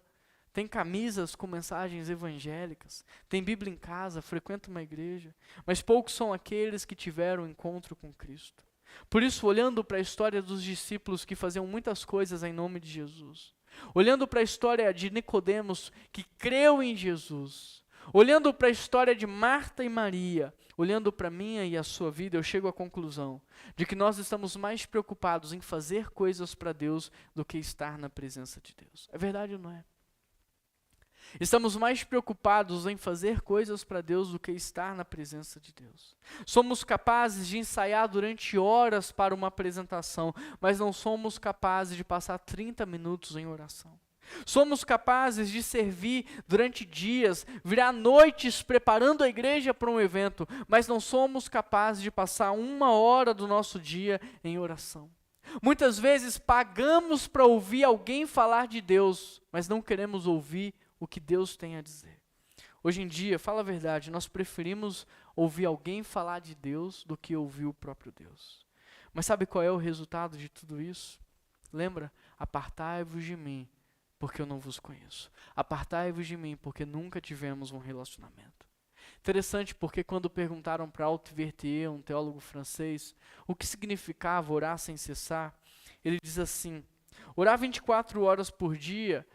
tem camisas com mensagens evangélicas, tem Bíblia em casa, frequenta uma igreja, mas poucos são aqueles que tiveram um encontro com Cristo. Por isso, olhando para a história dos discípulos que faziam muitas coisas em nome de Jesus, olhando para a história de Nicodemos que creu em Jesus, olhando para a história de Marta e Maria, olhando para a minha e a sua vida, eu chego à conclusão de que nós estamos mais preocupados em fazer coisas para Deus do que estar na presença de Deus. É verdade ou não é? Estamos mais preocupados em fazer coisas para Deus do que estar na presença de Deus. Somos capazes de ensaiar durante horas para uma apresentação, mas não somos capazes de passar 30 minutos em oração. Somos capazes de servir durante dias, virar noites preparando a igreja para um evento, mas não somos capazes de passar 1 hora do nosso dia em oração. Muitas vezes pagamos para ouvir alguém falar de Deus, mas não queremos ouvir o que Deus tem a dizer. Hoje em dia, fala a verdade, nós preferimos ouvir alguém falar de Deus do que ouvir o próprio Deus. Mas sabe qual é o resultado de tudo isso? Lembra? Apartai-vos de mim, porque eu não vos conheço. Apartai-vos de mim, porque nunca tivemos um relacionamento. Interessante, porque quando perguntaram para Altivertier, um teólogo francês, o que significava orar sem cessar, ele diz assim, orar 24 horas por dia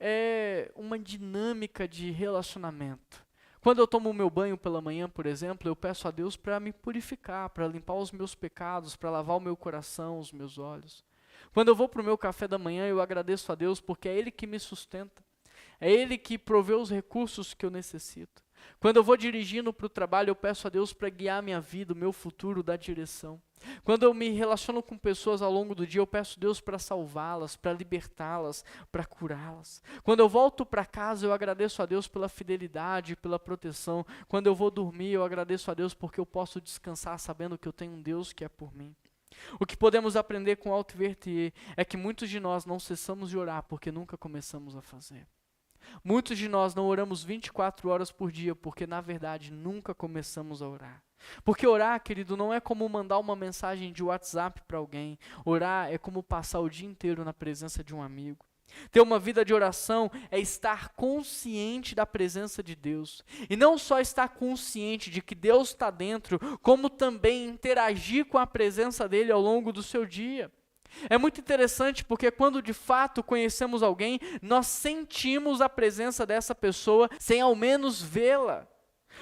é uma dinâmica de relacionamento. Quando eu tomo o meu banho pela manhã, por exemplo, eu peço a Deus para me purificar, para limpar os meus pecados, para lavar o meu coração, os meus olhos. Quando eu vou para o meu café da manhã, eu agradeço a Deus porque é Ele que me sustenta. É Ele que provê os recursos que eu necessito. Quando eu vou dirigindo para o trabalho, eu peço a Deus para guiar minha vida, o meu futuro, dar direção. Quando eu me relaciono com pessoas ao longo do dia, eu peço a Deus para salvá-las, para libertá-las, para curá-las. Quando eu volto para casa, eu agradeço a Deus pela fidelidade, pela proteção. Quando eu vou dormir, eu agradeço a Deus porque eu posso descansar sabendo que eu tenho um Deus que é por mim. O que podemos aprender com Altivertier é que muitos de nós não cessamos de orar porque nunca começamos a fazer. Muitos de nós não oramos 24 horas por dia porque, na verdade, nunca começamos a orar. Porque orar, querido, não é como mandar uma mensagem de WhatsApp para alguém. Orar é como passar o dia inteiro na presença de um amigo. Ter uma vida de oração é estar consciente da presença de Deus. E não só estar consciente de que Deus está dentro, como também interagir com a presença dele ao longo do seu dia. É muito interessante porque quando de fato conhecemos alguém, nós sentimos a presença dessa pessoa sem ao menos vê-la.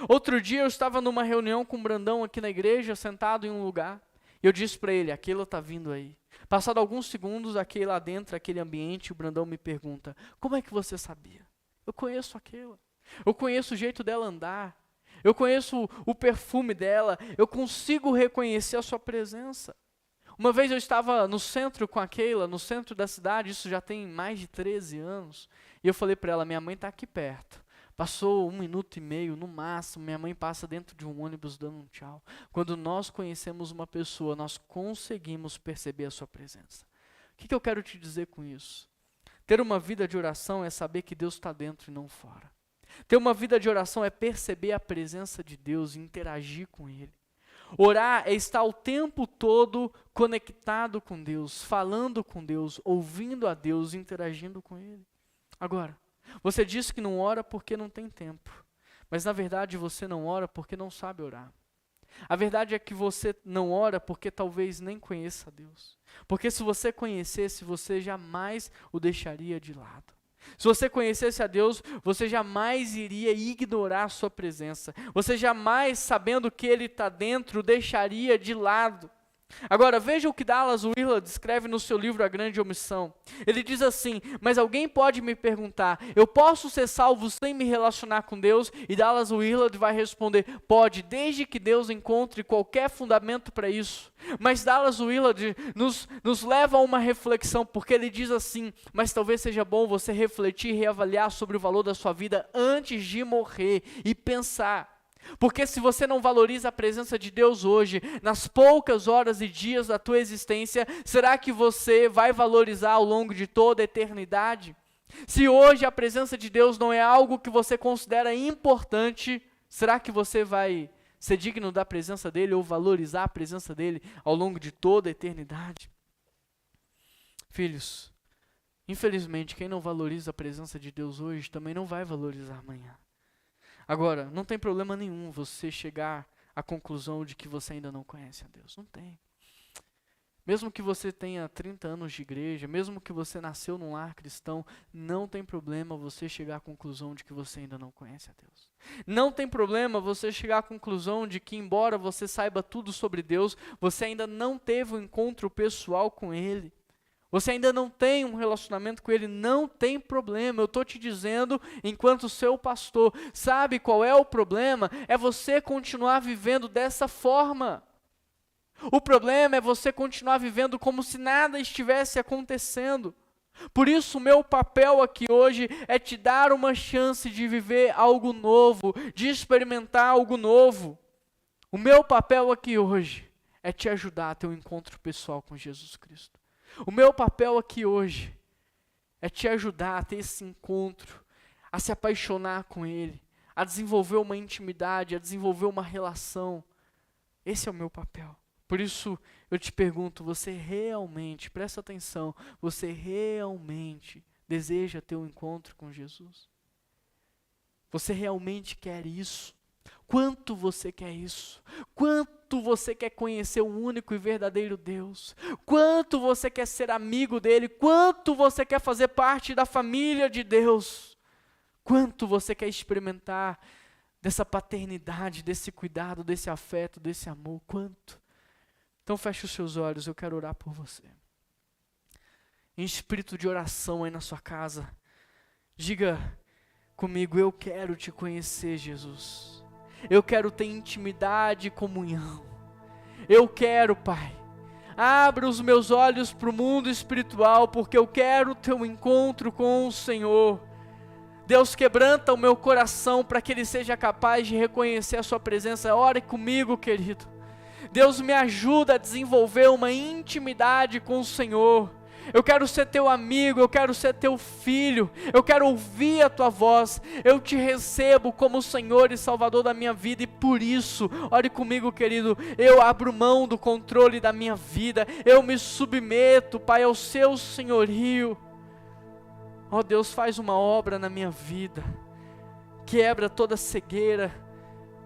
Outro dia eu estava numa reunião com o Brandão aqui na igreja, sentado em um lugar, e eu disse para ele, aquela está vindo aí. Passado alguns segundos, aquele lá dentro, aquele ambiente, o Brandão me pergunta, como é que você sabia? Eu conheço aquela, eu conheço o jeito dela andar, eu conheço o perfume dela, eu consigo reconhecer a sua presença. Uma vez eu estava no centro com a Keila, no centro da cidade, isso já tem mais de 13 anos, e eu falei para ela, minha mãe está aqui perto. Passou 1 minuto e meio, no máximo, minha mãe passa dentro de um ônibus dando um tchau. Quando nós conhecemos uma pessoa, nós conseguimos perceber a sua presença. O que eu quero te dizer com isso? Ter uma vida de oração é saber que Deus está dentro e não fora. Ter uma vida de oração é perceber a presença de Deus e interagir com Ele. Orar é estar o tempo todo conectado com Deus, falando com Deus, ouvindo a Deus, interagindo com Ele. Agora, Você diz que não ora porque não tem tempo, mas na verdade você não ora porque não sabe orar. A verdade é que você não ora porque talvez nem conheça a Deus. Porque se você conhecesse, você jamais o deixaria de lado. Se você conhecesse a Deus, você jamais iria ignorar a sua presença. Você jamais, sabendo que Ele está dentro, o deixaria de lado. Agora, veja o que Dallas Willard escreve no seu livro A Grande Omissão. Ele diz assim: mas alguém pode me perguntar, eu posso ser salvo sem me relacionar com Deus? E Dallas Willard vai responder, pode, desde que Deus encontre qualquer fundamento para isso. Mas Dallas Willard nos leva a uma reflexão, porque ele diz assim, mas talvez seja bom você refletir e reavaliar sobre o valor da sua vida antes de morrer e pensar. Porque se você não valoriza a presença de Deus hoje, nas poucas horas e dias da tua existência, será que você vai valorizar ao longo de toda a eternidade? Se hoje a presença de Deus não é algo que você considera importante, será que você vai ser digno da presença dEle ou valorizar a presença dEle ao longo de toda a eternidade? Filhos, infelizmente quem não valoriza a presença de Deus hoje também não vai valorizar amanhã. Agora, não tem problema nenhum você chegar à conclusão de que você ainda não conhece a Deus. Não tem. Mesmo que você tenha 30 anos de igreja, mesmo que você nasceu num lar cristão, não tem problema você chegar à conclusão de que você ainda não conhece a Deus. Não tem problema você chegar à conclusão de que, embora você saiba tudo sobre Deus, você ainda não teve um encontro pessoal com Ele. Você ainda não tem um relacionamento com Ele, não tem problema. Eu estou te dizendo, enquanto seu pastor, sabe qual é o problema? É você continuar vivendo dessa forma. O problema é você continuar vivendo como se nada estivesse acontecendo. Por isso, o meu papel aqui hoje é te dar uma chance de viver algo novo, de experimentar algo novo. O meu papel aqui hoje é te ajudar a ter um encontro pessoal com Jesus Cristo. O meu papel aqui hoje é te ajudar a ter esse encontro, a se apaixonar com Ele, a desenvolver uma intimidade, a desenvolver uma relação. Esse é o meu papel. Por isso eu te pergunto, você realmente, presta atenção, você realmente deseja ter um encontro com Jesus? Você realmente quer isso? Quanto você quer isso? Quanto você quer conhecer o único e verdadeiro Deus? Quanto você quer ser amigo dEle? Quanto você quer fazer parte da família de Deus? Quanto você quer experimentar dessa paternidade, desse cuidado, desse afeto, desse amor? Quanto? Então feche os seus olhos, eu quero orar por você. Em espírito de oração aí na sua casa, diga comigo, eu quero te conhecer, Jesus. Eu quero ter intimidade e comunhão. Eu quero, Pai, abra os meus olhos para o mundo espiritual, porque eu quero ter um encontro com o Senhor. Deus, quebranta o meu coração para que ele seja capaz de reconhecer a sua presença. Ore comigo, querido. Deus, me ajuda a desenvolver uma intimidade com o Senhor. Eu quero ser teu amigo, eu quero ser teu filho, eu quero ouvir a tua voz, eu te recebo como Senhor e Salvador da minha vida e por isso, ore comigo, querido, eu abro mão do controle da minha vida, eu me submeto, Pai, ao seu senhorio. Ó Deus, faz uma obra na minha vida, quebra toda cegueira,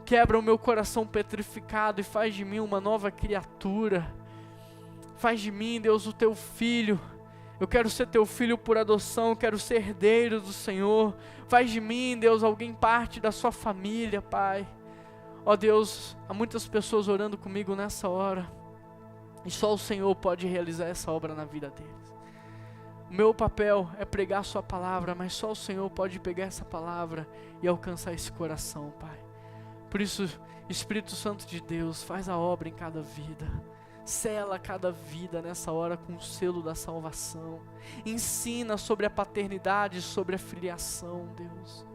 quebra o meu coração petrificado e faz de mim uma nova criatura. Faz de mim, Deus, o teu filho. Eu quero ser teu filho por adoção, eu quero ser herdeiro do Senhor. Faz de mim, Deus, alguém parte da sua família, Pai. Ó Deus, há muitas pessoas orando comigo nessa hora. E só o Senhor pode realizar essa obra na vida deles. O meu papel é pregar a sua palavra, mas só o Senhor pode pegar essa palavra e alcançar esse coração, Pai. Por isso, Espírito Santo de Deus, faz a obra em cada vida. Sela cada vida nessa hora com o selo da salvação. Ensina sobre a paternidade, sobre a filiação, Deus.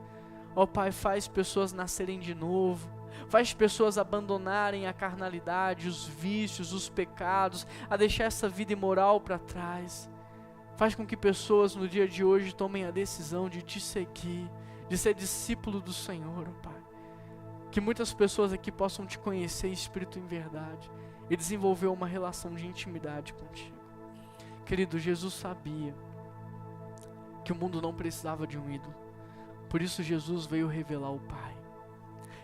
Ó Pai, faz pessoas nascerem de novo. Faz pessoas abandonarem a carnalidade, os vícios, os pecados, a deixar essa vida imoral para trás. Faz com que pessoas no dia de hoje tomem a decisão de te seguir, de ser discípulo do Senhor, ó Pai. Que muitas pessoas aqui possam te conhecer em espírito e em verdade e desenvolver uma relação de intimidade contigo. Querido, Jesus sabia que o mundo não precisava de um ídolo. Por isso Jesus veio revelar o Pai.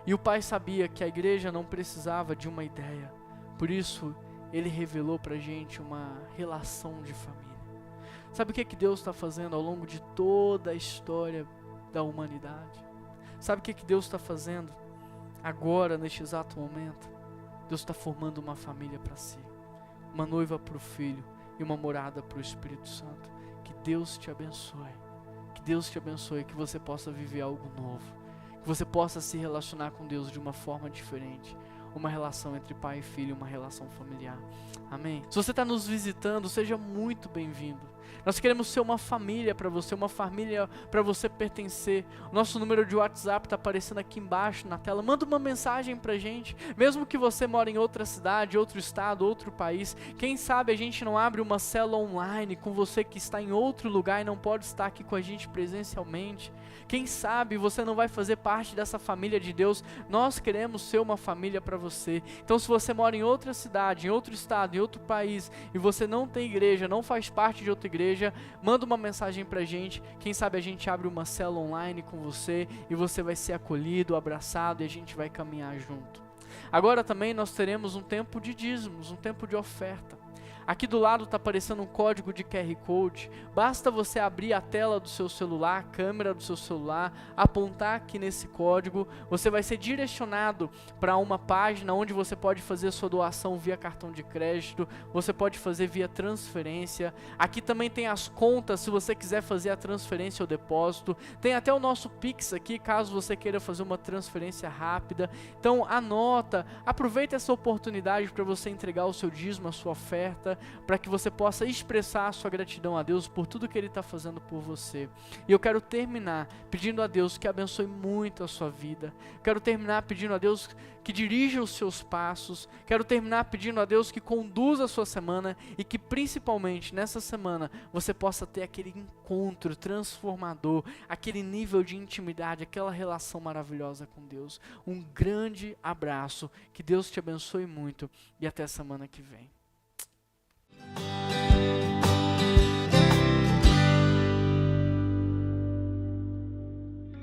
E o Pai sabia que a igreja não precisava de uma ideia. Por isso, Ele revelou para a gente uma relação de família. Sabe o que Deus está fazendo ao longo de toda a história da humanidade? Sabe o que Deus está fazendo agora, neste exato momento? Deus está formando uma família para si. Uma noiva para o Filho e uma morada para o Espírito Santo. Que Deus te abençoe. Que Deus te abençoe, que você possa viver algo novo. Que você possa se relacionar com Deus de uma forma diferente. Uma relação entre pai e filho, uma relação familiar. Amém? Se você está nos visitando, seja muito bem-vindo. Nós queremos ser uma família para você, uma família para você pertencer. O nosso número de WhatsApp está aparecendo aqui embaixo na tela. Manda uma mensagem para a gente. Mesmo que você mora em outra cidade, outro estado, outro país. Quem sabe a gente não abre uma célula online com você que está em outro lugar e não pode estar aqui com a gente presencialmente. Quem sabe você não vai fazer parte dessa família de Deus. Nós queremos ser uma família para você. Então, se você mora em outra cidade, em outro estado, em outro país, e você não tem igreja, não faz parte de outra igreja, manda uma mensagem pra gente. Quem sabe a gente abre uma célula online com você e você vai ser acolhido, abraçado, e a gente vai caminhar junto. Agora também nós teremos um tempo de dízimos, um tempo de oferta. Aqui do lado está aparecendo um código de QR Code. Basta você abrir a tela do seu celular, a câmera do seu celular, apontar aqui nesse código. Você vai ser direcionado para uma página onde você pode fazer sua doação via cartão de crédito. Você pode fazer via transferência. Aqui também tem as contas, se você quiser fazer a transferência ou depósito. Tem até o nosso Pix aqui, caso você queira fazer uma transferência rápida. Então anota, aproveita essa oportunidade para você entregar o seu dízimo, a sua oferta, para que você possa expressar a sua gratidão a Deus por tudo que Ele está fazendo por você. E eu quero terminar pedindo a Deus que abençoe muito a sua vida. Quero terminar pedindo a Deus que dirija os seus passos. Quero terminar pedindo a Deus que conduza a sua semana e que principalmente nessa semana você possa ter aquele encontro transformador, aquele nível de intimidade, aquela relação maravilhosa com Deus. Um grande abraço, que Deus te abençoe muito e até semana que vem.